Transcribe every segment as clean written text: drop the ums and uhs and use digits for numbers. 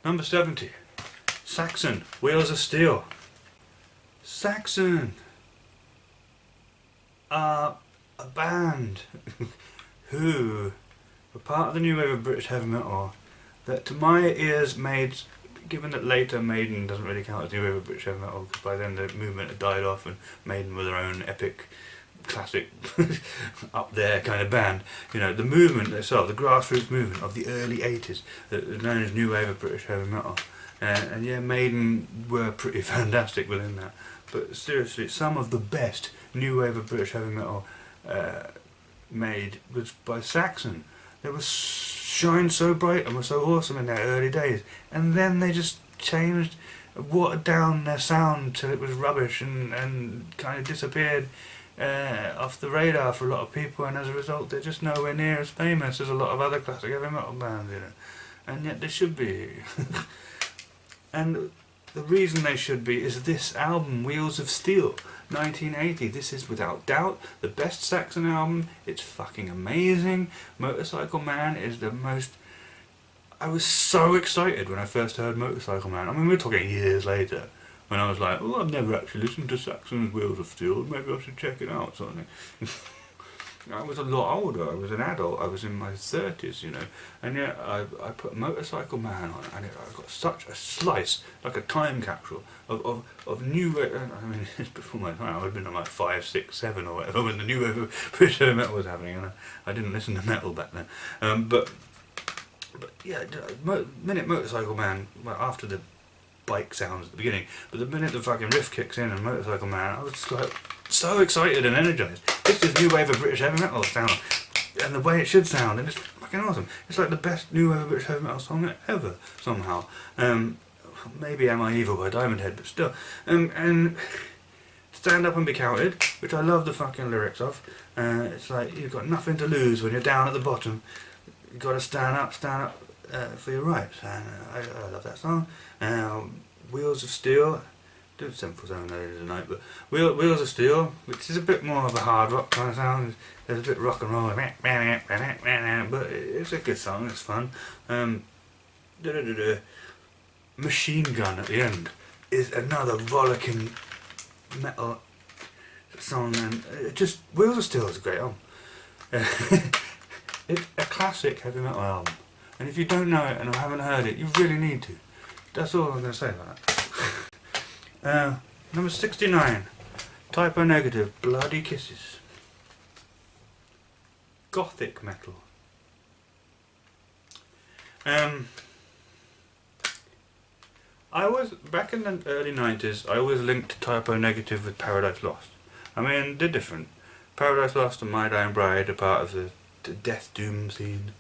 Number 70. Saxon, Wheels of Steel. Saxon are a band who were part of the new wave of British heavy metal that to my ears made, given that later Maiden doesn't really count as new wave of British heavy metal because by then the movement had died off and Maiden were their own epic classic up there kind of band. You know, the movement itself, the grassroots movement of the early 80s that was known as new wave of British heavy metal. And yeah, Maiden were pretty fantastic within that. But seriously, some of the best new wave of British heavy metal made was by Saxon. They were shine so bright and were so awesome in their early days, and then they just changed, watered down their sound till it was rubbish and kind of disappeared off the radar for a lot of people, and as a result they're just nowhere near as famous as a lot of other classic heavy metal bands, you know. And yet they should be. And the reason they should be is this album, Wheels of Steel, 1980. This is without doubt the best Saxon album. It's fucking amazing. Motorcycle Man is the most... I was so excited when I first heard Motorcycle Man. I mean, we're talking years later, when I was like, oh, I've never actually listened to Saxon's Wheels of Steel, maybe I should check it out, sort of thing. I was a lot older, I was an adult, I was in my 30s, you know, and yet I put Motorcycle Man on, and I got such a slice, like a time capsule, of new, I mean, it's before my time, I would have been on like 5, 6, 7 or whatever, when the new wave of British heavy metal was happening, and I didn't listen to metal back then, but yeah, minute Motorcycle Man, well, after the bike sounds at the beginning, but the minute the fucking riff kicks in and Motorcycle Man, I was just like so excited and energized. This is new wave of British heavy metal sound, and the way it should sound, and it's fucking awesome. It's like the best new wave of British heavy metal song ever, somehow. Maybe Am I Evil by Diamond Head, but still. And Stand Up and Be Counted, which I love the fucking lyrics of. It's like, you've got nothing to lose when you're down at the bottom. You've got to stand up for your rights, and I love that song. Wheels of Steel, do 747 later tonight, but Wheels of Steel, which is a bit more of a hard rock kind of sound. There's a bit rock and roll, but it's a good song, it's fun. Machine Gun at the end is another rollicking metal song, and just Wheels of Steel is a great album. It's a classic heavy metal album, and if you don't know it and haven't heard it, you really need to. That's all I'm going to say about that. Number 69, Typo Negative, Bloody Kisses. Gothic metal. I was, back in the early 90s, I always linked Typo Negative with Paradise Lost. I mean, they're different. Paradise Lost and My Dying Bride are part of the death doom scene.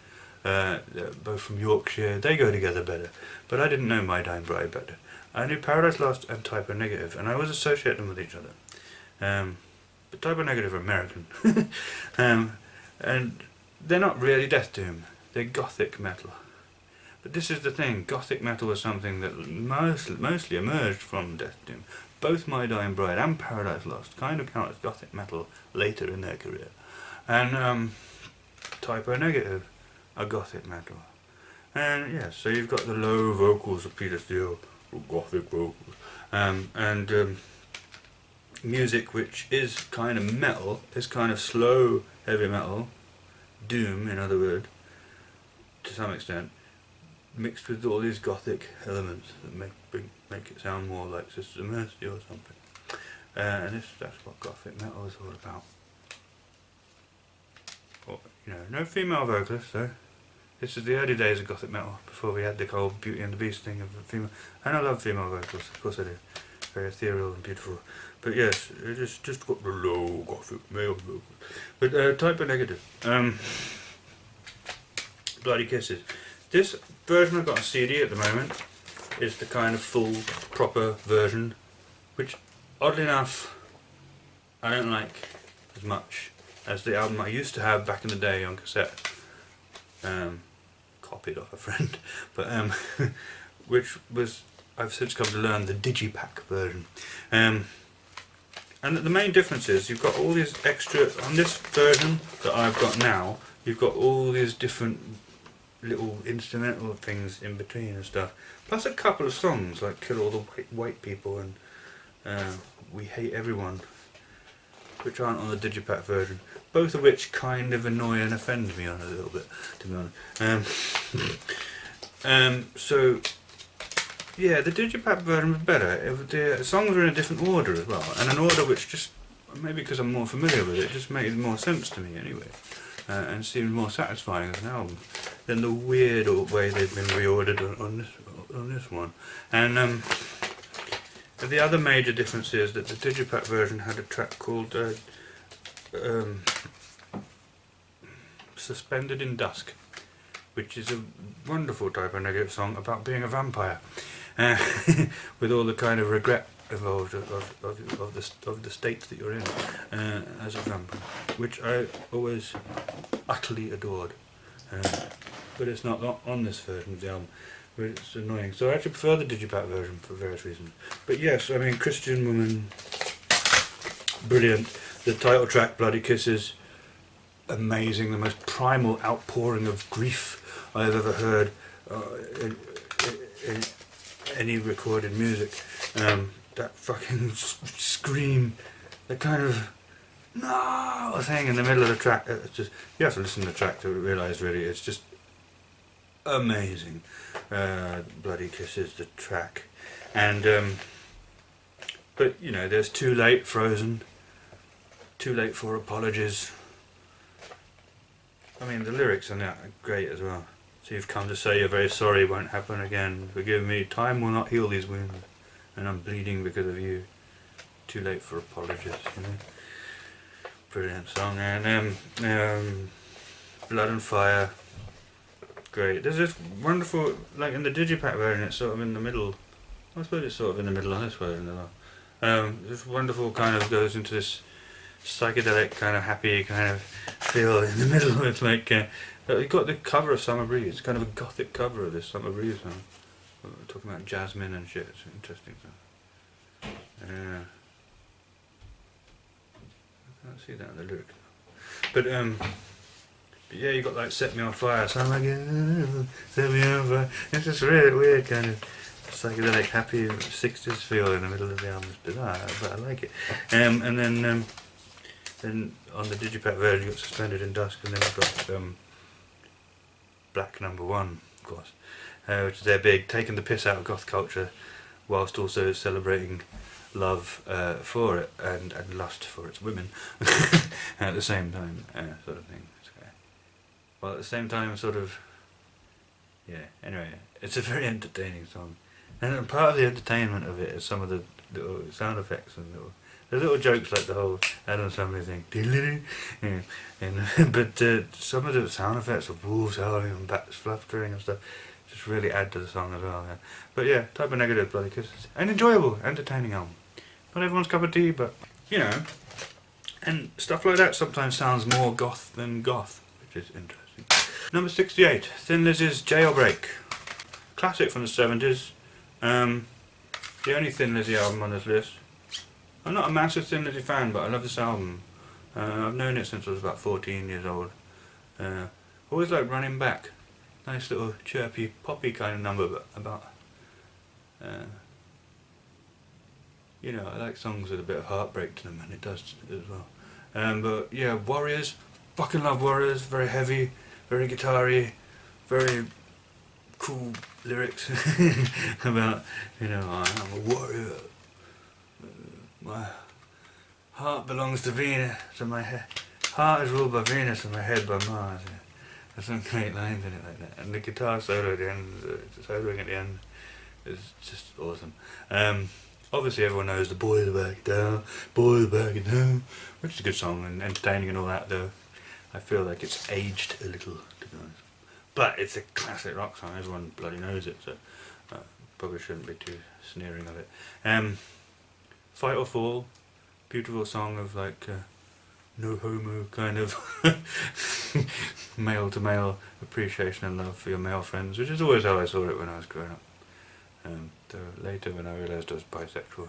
Both from Yorkshire, they go together better. But I didn't know My Dying Bride better. I knew Paradise Lost and Typo Negative, and I always associate them with each other. But Typo Negative are American. And they're not really death doom, they're gothic metal. But this is the thing, gothic metal was something that mostly emerged from death doom. Both My Dying Bride and Paradise Lost kind of count as gothic metal later in their career. And Typo Negative are gothic metal. And yeah, so you've got the low vocals of Peter Steele, gothic vocals, and music which is kind of metal, is kind of slow heavy metal, doom in other words, to some extent, mixed with all these gothic elements that make it sound more like Sister Mercy or something. And that's what gothic metal is all about. Well, you know, no female vocalists though. This is the early days of gothic metal, before we had the whole Beauty and the Beast thing of female. And I love female vocals, of course I do. Very ethereal and beautiful. But yes, it's just got the low gothic male vocals. But Typo Negative. Bloody Kisses. This version I've got on CD at the moment is the kind of full, proper version, which oddly enough I don't like as much as the album I used to have back in the day on cassette. Copied off a friend, but which was, I've since come to learn, the Digipack version. And the main difference is you've got all these extra, on this version that I've got now, you've got all these different little instrumental things in between and stuff. Plus a couple of songs like Kill All the White People and We Hate Everyone, which aren't on the Digipack version. Both of which kind of annoy and offend me on a little bit, to be honest. So yeah, the Digipack version was better. The songs were in a different order as well, and an order which just, maybe because I'm more familiar with it, just made more sense to me anyway, and seemed more satisfying as an album than the weird way they've been reordered on this one. And the other major difference is that the Digipack version had a track called Suspended in Dusk, which is a wonderful Type O Negative song about being a vampire, with all the kind of regret involved of the state that you're in as a vampire, which I always utterly adored. But it's not on this version of the album, but it's annoying. So I actually prefer the Digipack version for various reasons. But yes, I mean, Christian Woman, brilliant. The title track, Bloody Kisses, amazing. The most primal outpouring of grief I've ever heard in any recorded music. That fucking scream, the kind of no thing in the middle of the track. It's just, you have to listen to the track to realise really it's just amazing. Bloody Kisses, the track, and but you know, there's Too Late, Frozen, Too Late for Apologies. I mean, the lyrics on that are great as well. So you've come to say you're very sorry, won't happen again. Forgive me, time will not heal these wounds, and I'm bleeding because of you. Too late for apologies, you know. Brilliant song. And Blood and Fire, great. There's this wonderful, like in the Digipack version, it's sort of in the middle. I suppose it's sort of in the middle on this version as well. This wonderful kind of goes into this psychedelic kind of happy kind of feel in the middle. It's like you got the cover of Summer Breeze, kind of a gothic cover of this Summer Breeze song. We're talking about jasmine and shit. It's interesting stuff. I can't see that in the lyrics, but yeah, you got like Set Me on Fire. So I'm like, set me on fire. It's just really weird kind of psychedelic, happy 60s feel in the middle of the album. It's bizarre, but I like it. And then on the Digipack version, you got Suspended in Dusk, and then you've got Black Number One, of course, which is their big taking the piss out of goth culture, whilst also celebrating love for it and lust for its women at the same time, sort of thing. Well, at the same time, sort of, yeah. Anyway, it's a very entertaining song, and part of the entertainment of it is some of the little sound effects and the little jokes, like the whole Adam Sandler thing, yeah, and but some of the sound effects of wolves howling and bats fluttering and stuff just really add to the song as well. Yeah. But yeah, Type O Negative, Bloody Kisses, an enjoyable, entertaining album. Not everyone's cup of tea, but you know, and stuff like that sometimes sounds more goth than goth, which is interesting. Number 68, Thin Lizzy's Jailbreak, classic from the 70s. The only Thin Lizzy album on this list. I'm not a massive Thin Lizzy fan, but I love this album. I've known it since I was about 14 years old. Always like Running Back. Nice little chirpy, poppy kind of number, but about, you know, I like songs with a bit of heartbreak to them, and it does as well. But yeah, Warriors, fucking love Warriors. Very heavy, very guitar-y, very cool lyrics about, you know, I'm a warrior. My heart belongs to Venus, and my heart is ruled by Venus, and my head by Mars. Yeah. There's some great lines in it like that, and the guitar solo at the end, soloing at the end, is just awesome. Obviously everyone knows the boys are backing down, boys are backing down, which is a good song and entertaining and all that, though I feel like it's aged a little, to be honest. But it's a classic rock song, everyone bloody knows it, so probably shouldn't be too sneering of it. Fight or Fall, beautiful song of like no homo kind of male to male appreciation and love for your male friends, which is always how I saw it when I was growing up. Though later when I realised I was bisexual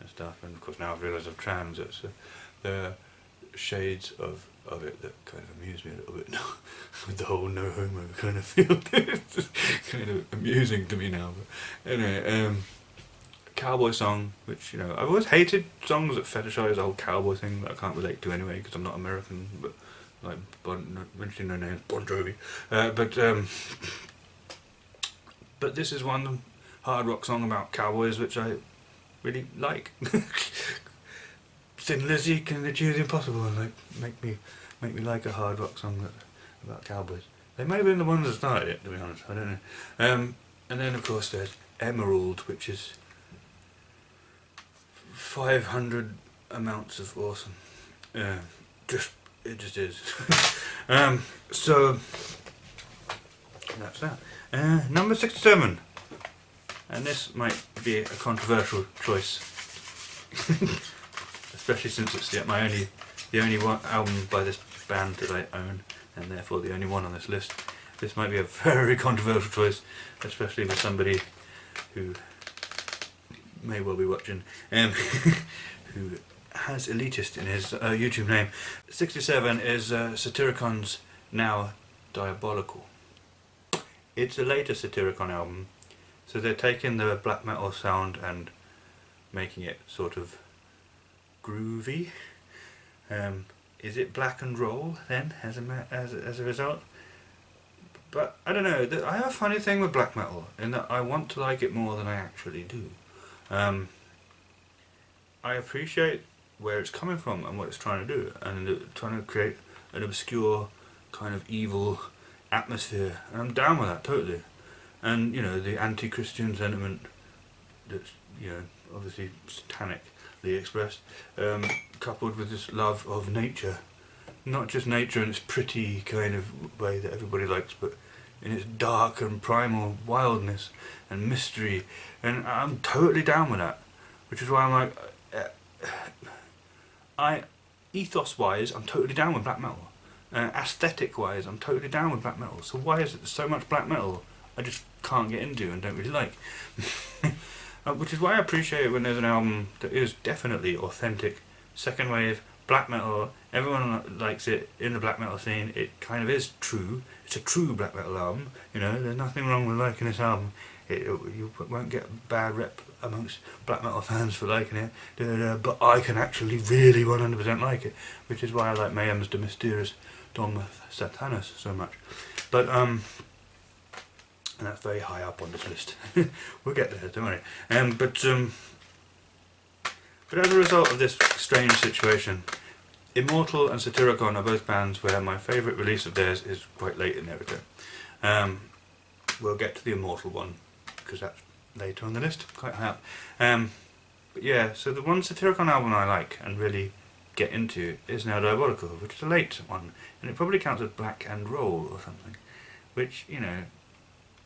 and stuff, and of course now I've realised I'm trans, it's shades of it that kind of amuse me a little bit now, with the whole no homo kind of feel. It's just kind of amusing to me now. But anyway, cowboy song, which, you know, I've always hated songs that fetishize the whole cowboy thing that I can't relate to anyway because I'm not American, but like mentioning no names, Bon Jovi. But this is one hard rock song about cowboys which I really like. Thin Lizzy, can they choose impossible and like make me like a hard rock song about cowboys? They may have been the ones that started it, to be honest. I don't know. And then of course there's Emerald, which is 500 amounts of awesome. It just is. So that's that. Number 67, and this might be a controversial choice, especially since it's the only one album by this band that I own, and therefore the only one on this list. This might be a very controversial choice, especially with somebody who may well be watching, who has elitist in his YouTube name. 67 is Satyricon's Now Diabolical. It's a later Satyricon album, so they're taking the black metal sound and making it sort of groovy. Is it black and roll then, as a result? But I don't know. I have a funny thing with black metal in that I want to like it more than I actually do. I appreciate where it's coming from and what it's trying to do, and trying to create an obscure kind of evil atmosphere, and I'm down with that totally. And you know, the anti-Christian sentiment that's, you know, obviously satanically expressed, coupled with this love of nature, not just nature in its pretty kind of way that everybody likes, but in its dark and primal wildness and mystery, and I'm totally down with that, which is why I'm like, ethos-wise, I'm totally down with black metal. Aesthetic-wise, I'm totally down with black metal. So why is it so much black metal I just can't get into and don't really like? Which is why I appreciate it when there's an album that is definitely authentic, second wave, black metal. Everyone likes it in the black metal scene. It kind of is true. It's a true black metal album. You know, there's nothing wrong with liking this album. You won't get a bad rep amongst black metal fans for liking it, but I can actually really 100% like it, which is why I like Mayhem's The Mysterious Dom Satanus so much. But and that's very high up on this list. We'll get there, don't worry. But as a result of this strange situation, Immortal and Satyricon are both bands where my favourite release of theirs is quite late in their return. We'll get to the Immortal one, because that's later on the list, quite high up. But yeah, so the one Satyricon album I like and really get into is Now Diabolical, which is a late one, and it probably counts as black and roll or something, which, you know,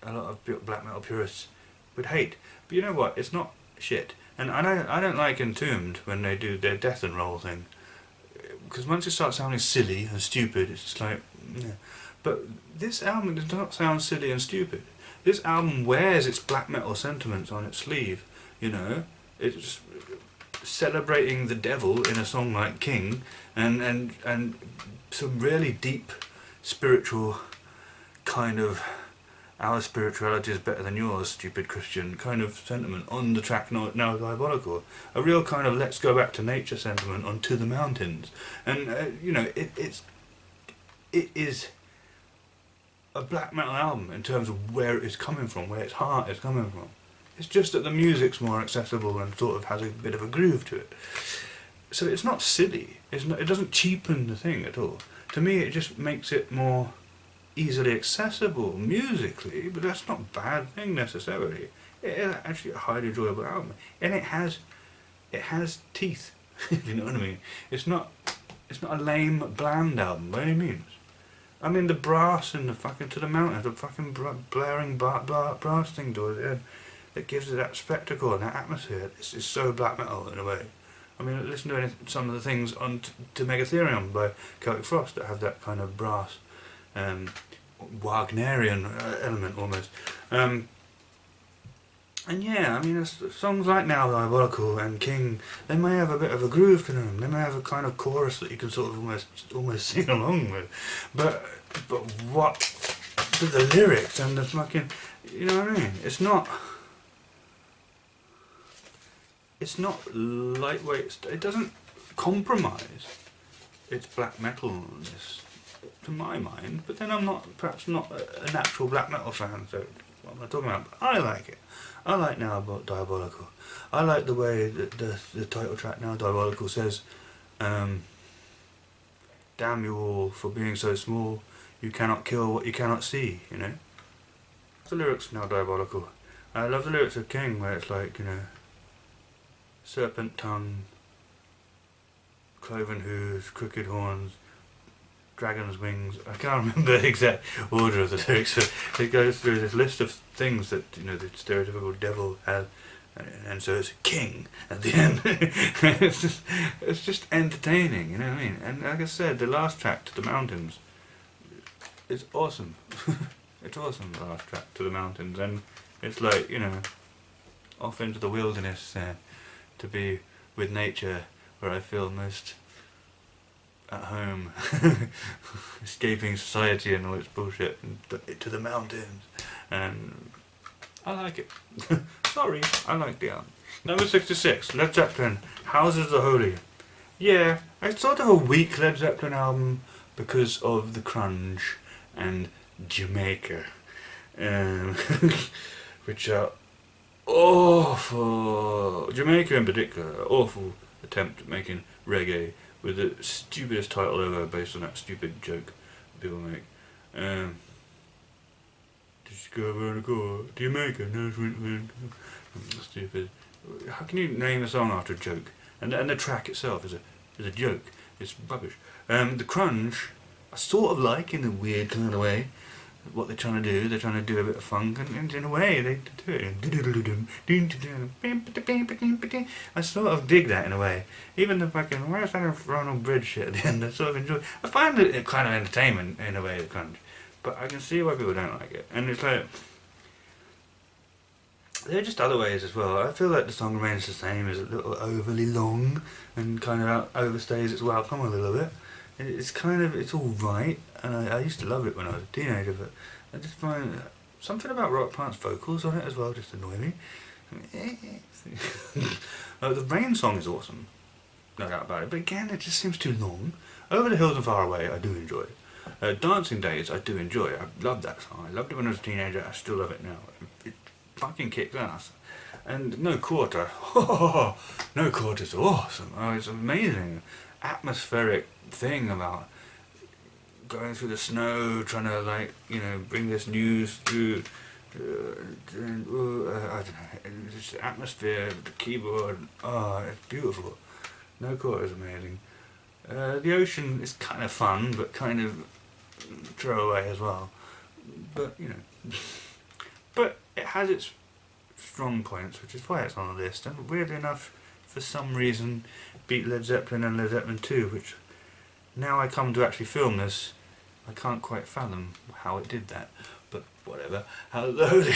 a lot of black metal purists would hate. But you know what, it's not shit. And I don't like Entombed when they do their death and roll thing, because once it starts sounding silly and stupid, it's just like, yeah. But this album does not sound silly and stupid. This album wears its black metal sentiments on its sleeve, you know. It's celebrating the devil in a song like King, and some really deep spiritual kind of our spirituality is better than yours, stupid Christian kind of sentiment on the track Now Diabolical. A real kind of let's go back to nature sentiment on To the Mountains. And you know, it is a black metal album in terms of where it is coming from, where its heart is coming from. It's just that the music's more accessible and sort of has a bit of a groove to it. So it's not silly. It doesn't cheapen the thing at all. To me, it just makes it more easily accessible musically, but that's not a bad thing necessarily. It is actually a highly enjoyable album, and it has teeth. If you know what I mean. It's not a lame, bland album by any means. I mean, the brass and the fucking To the Mountains, the fucking blaring brass thing towards the end, that gives it that spectacle and that atmosphere. It's so black metal in a way. I mean, listen to some of the things on to Megatherium by Celtic Frost that have that kind of brass, Wagnerian element almost. And yeah, I mean, songs like Now Diabolical and King, they may have a bit of a groove to them. They may have a kind of chorus that you can sort of almost sing along with. But what the lyrics and the fucking, you know what I mean? It's not lightweight. It doesn't compromise. It's black metal, to my mind. But then I'm perhaps not a natural black metal fan, so what am I talking about? But I like it. I like Now Diabolical. I like the way that the title track Now Diabolical says, damn you all for being so small, you cannot kill what you cannot see, you know. The lyrics Now Diabolical. I love the lyrics of King, where it's like, you know, serpent tongue, cloven hooves, crooked horns, dragon's wings. I can't remember the exact order of the lyrics, but it goes through this list of things that, you know, the stereotypical devil has, and so it's king at the end. it's just entertaining, you know what I mean? And like I said, the last track, To the Mountains, is awesome. It's awesome, the last track, To the Mountains, and it's like, you know, off into the wilderness to be with nature, where I feel most at home, escaping society and all its bullshit, and to the mountains, and I like it. Sorry, I like the album. Number 66, Led Zeppelin, Houses of the Holy. Yeah, it's sort of a weak Led Zeppelin album because of the grunge and Jamaica, which are awful. Jamaica in particular, awful attempt at making reggae with the stupidest title ever, based on that stupid joke people make. Did you go over and go? Do you make it? No, stupid. How can you name a song after a joke? And the track itself is a joke. It's rubbish. The crunge, I sort of like in a weird kind of way what they're trying to do. They're trying to do a bit of funk, and in a way they do it. I sort of dig that in a way. Even the fucking where's that Ronald Bridge shit at the end, I sort of enjoy. I find it kind of entertainment in a way, the crunch, but I can see why people don't like it. And it's like, there are just other ways as well. I feel like the song remains the same, is a little overly long and kind of overstays its welcome a little bit. It's kind of, it's all right, and I used to love it when I was a teenager, but I just find something about Rock Plant's vocals on it as well just annoy me. The Rain song is awesome, no doubt about it, but again it just seems too long. Over the Hills and Far Away I do enjoy. Dancing Days I do enjoy. I love that song. I loved it when I was a teenager. I still love it now. It fucking kicks ass. And No Quarter. No Quarter's awesome. Oh, it's amazing. Atmospheric thing about going through the snow, trying to, like, you know, bring this news through. I don't know. Just the atmosphere, the keyboard. Oh, it's beautiful. No Quarter is amazing. The Ocean is kind of fun, but kind of throwaway as well. But, you know, but it has its strong points, which is why it's on the list. And weirdly enough, for some reason, beat Led Zeppelin and Led Zeppelin 2, which now I come to actually film this, I can't quite fathom how it did that. But whatever. How lowly.